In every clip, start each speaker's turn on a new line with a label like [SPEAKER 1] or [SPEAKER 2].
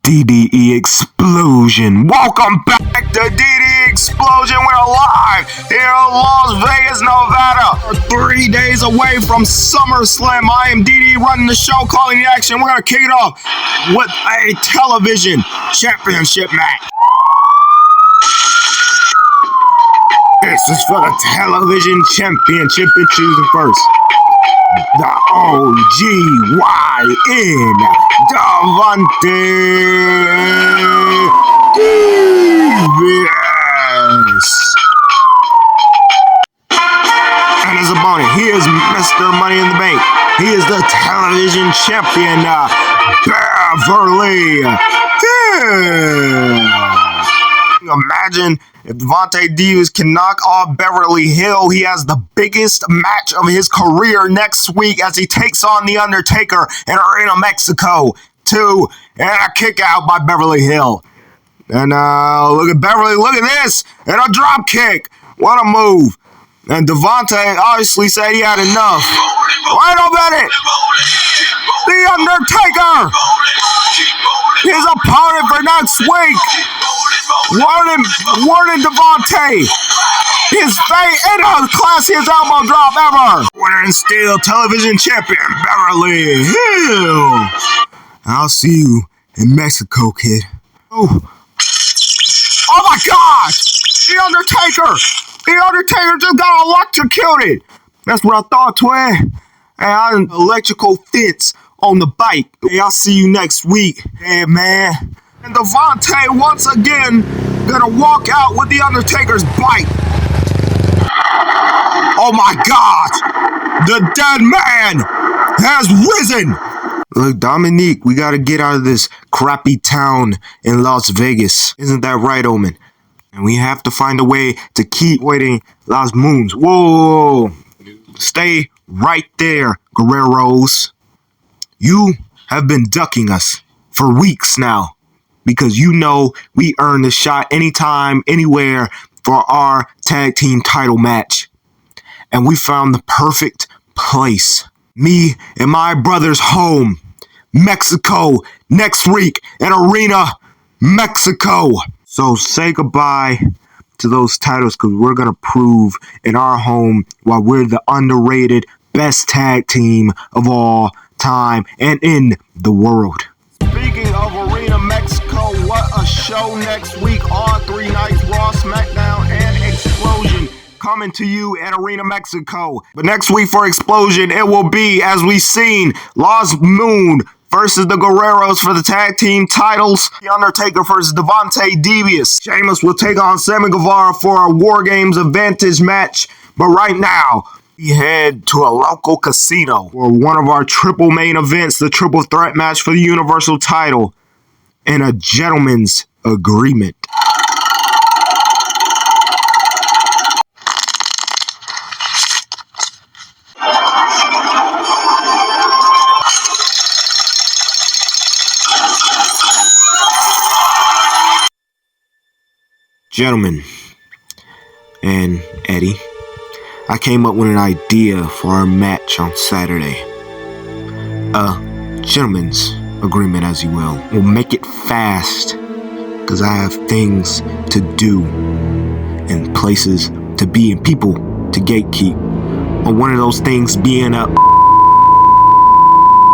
[SPEAKER 1] DDE Explosion. Welcome back to DDE Explosion. We're live here in Las Vegas, Nevada. We're 3 days away from SummerSlam. I am DDE running the show, calling the action. We're going to kick it off with a television championship match. This is for the television championship and choosing first. The OGYN Davante Davis. And his opponent, he is Mr. Money in the Bank. He is the television champion, Beverly Hill. Imagine if Davante Davis can knock off Beverly Hill. He has the biggest match of his career next week as he takes on The Undertaker in Arena Mexico 2. And a kick out by Beverly Hill. And look at Beverly, look at this. And a drop kick. What a move. And Davante obviously said he had enough. Wait a minute. The Undertaker. His opponent for next week. Warning Davante. His fate and the classiest elbow drop ever. Winner and still television champion, Beverly Hill. I'll see you in Mexico, kid. Oh my gosh! The Undertaker just got electrocuted. That's what I thought, twin. Hey, I had an electrical fence on the bike. Hey, I'll see you next week. Hey, man. And Davante once again gonna walk out with the Undertaker's bike. Oh my God! The dead man has risen! Look, Dominique, we gotta get out of this crappy town in Las Vegas. Isn't that right, Omen? And we have to find a way to keep waiting Las Moons. Whoa! Stay right there, Guerreros. You have been ducking us for weeks now. Because you know we earned a shot anytime, anywhere for our tag team title match. And we found the perfect place. Me and my brother's home. Mexico next week in Arena Mexico. So say goodbye to those titles because we're going to prove in our home why we're the underrated best tag team of all time and in the world. Speaking of Arena Mexico, what a show next week on 3 nights, Raw, SmackDown, and Explosion coming to you at Arena Mexico. But next week for Explosion, it will be, as we've seen, Las Moon versus the Guerreros for the tag team titles. The Undertaker versus Davante Davis. Sheamus will take on Sammy Guevara for a War Games Advantage match. But right now, we head to a local casino for one of our triple main events, the triple threat match for the Universal title, and a gentleman's agreement. Gentlemen, and Eddie, I came up with an idea for our match on Saturday. A gentleman's agreement, as you will. We'll make it fast, because I have things to do, and places to be, and people to gatekeep. But one of those things being a...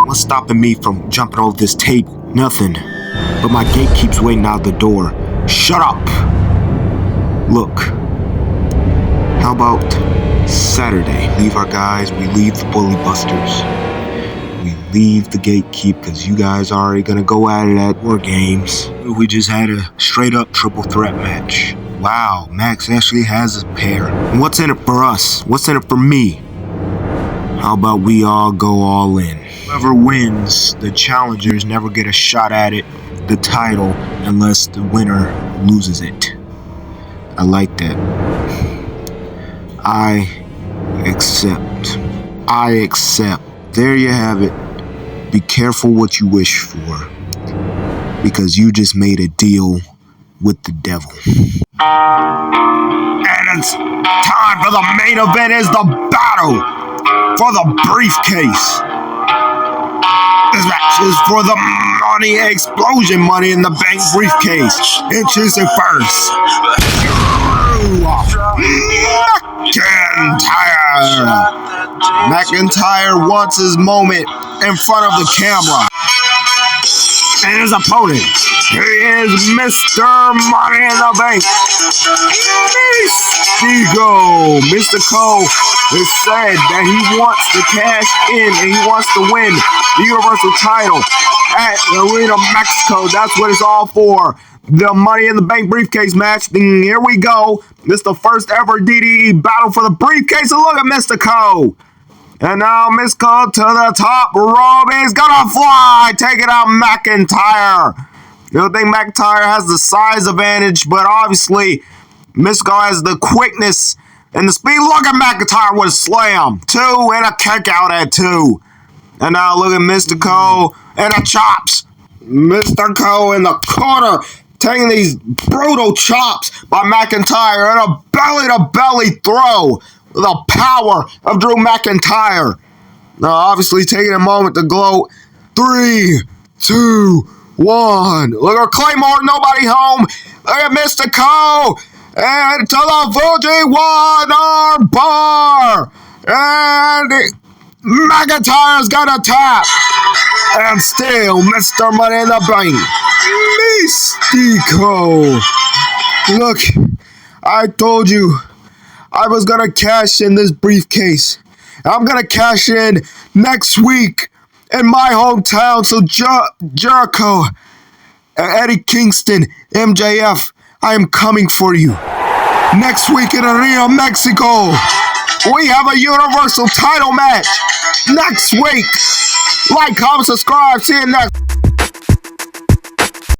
[SPEAKER 1] What's stopping me from jumping over this table? Nothing. But my gatekeep's waiting out the door. Shut up! Look. How about Saturday? Leave our guys, we leave the Bully Busters. We leave the gatekeep because you guys are already gonna go at it at War Games. We just had a straight up triple threat match. Wow, Max actually has a pair. And what's in it for us? What's in it for me? How about we all go all in? Whoever wins, the challengers never get a shot at it, the title, unless the winner loses it. I like that. I accept. There you have it. Be careful what you wish for, because you just made a deal with the devil. And it's time for the main event, is the battle for the briefcase. This match is for the DDE Explosion Money in the Bank briefcase. Introducing first, Drew McIntyre. McIntyre wants his moment in front of the camera. And his opponent, he is Mr. Money in the Bank, Mistico has said that he wants to cash in and he wants to win the Universal title at Arena Mexico. That's what it's all for. The Money in the Bank briefcase match. And here we go. This is the first ever DDE battle for the briefcase. And look at Mistico. And now Mistico to the top rope. He's gonna fly, taking out McIntyre. You don't think McIntyre has the size advantage, but obviously Mistico has the quickness and the speed. Look at McIntyre with a slam. 2 and a kick out at 2. And now look at Mistico and the chops. Mistico in the corner, taking these brutal chops by McIntyre and a belly-to-belly throw. The power of Drew McIntyre. Now, obviously, taking a moment to gloat. 3, 2, 1. Look at Claymore, nobody home. Look at Mistico. And to the Fuji 1-arm bar. And McIntyre's got a tap. And still, Mr. Money in the Bank, Mistico. Look, I told you I was going to cash in this briefcase. I'm going to cash in next week in my hometown. So Jericho, Eddie Kingston, MJF, I am coming for you. Next week in Arena Mexico, we have a Universal title match. Next week. Like, comment, subscribe. See you next.